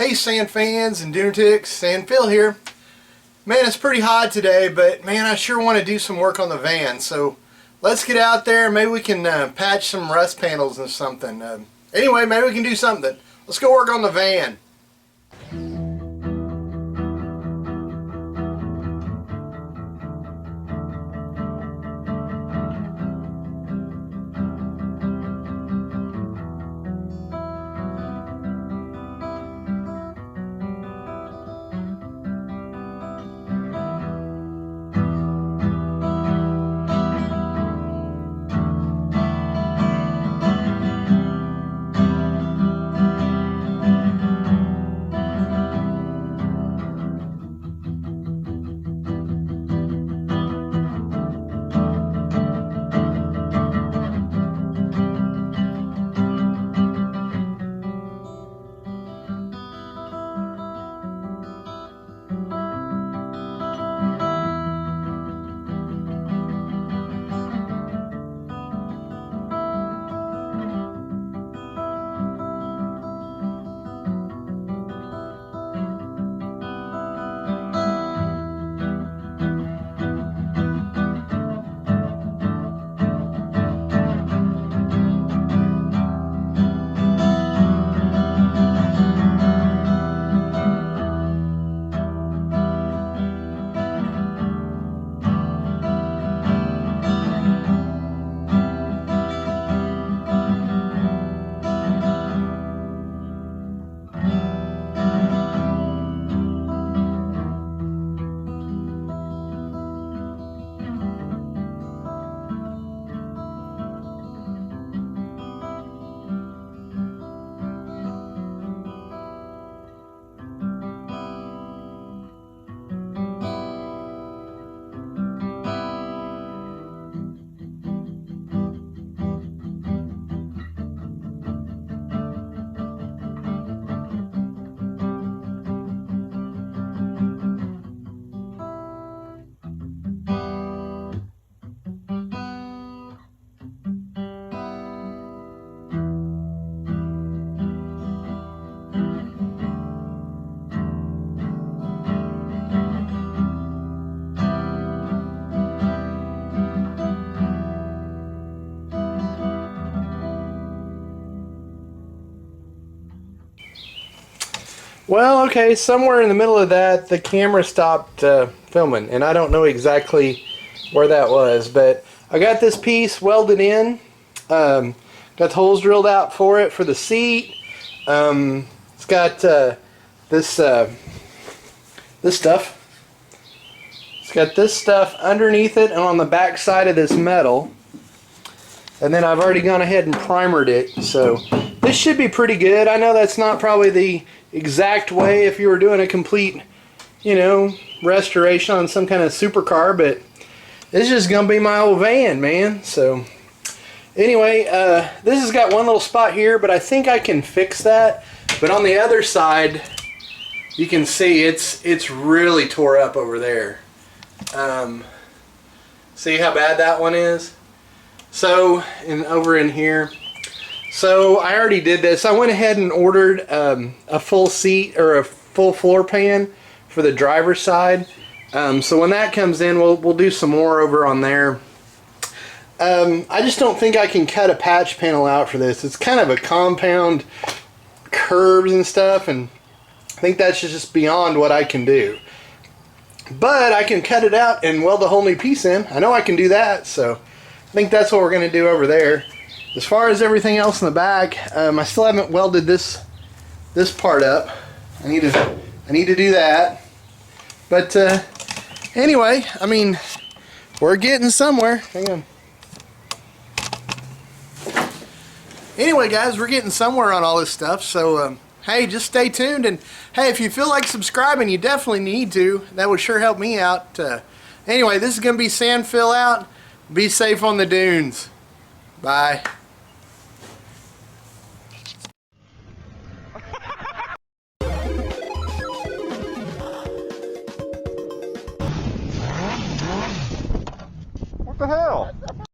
Hey sand fans and Dunatics, Sand Phil here. Man, it's pretty hot today, but man, I sure want to do some work on the van. So let's get out there. Maybe we can patch some rust panels and something. Anyway, maybe we can do something. Let's go work on the van. Well, okay, somewhere in the middle of that, the camera stopped filming, and I don't know exactly where that was, but I got this piece welded in, got the holes drilled out for it for the seat. It's got this stuff. It's got this stuff underneath it and on the back side of this metal, and then I've already gone ahead and primered it, so this should be pretty good. I know that's not probably the exact way if you were doing a complete, you know, restoration on some kind of supercar, but this is just gonna be my old van, man. So anyway, this has got one little spot here, but I think I can fix that. But on the other side, you can see it's really tore up over there. See how bad that one is? So, and over in here. So I already did this. I went ahead and ordered a full seat or a full floor pan for the driver's side. So when that comes in, we'll do some more over on there. I just don't think I can cut a patch panel out for this. It's kind of a compound, curves and stuff, and I think that's just beyond what I can do. But I can cut it out and weld a whole new piece in. I know I can do that, so I think that's what we're going to do over there. As far as everything else in the back, I still haven't welded this part up. I need to do that. But anyway, I mean, we're getting somewhere. Hang on. Anyway, guys, we're getting somewhere on all this stuff. So hey, just stay tuned, and hey, if you feel like subscribing, you definitely need to. That would sure help me out. Anyway, this is gonna be Sand Phil out. Be safe on the dunes. Bye. What the hell?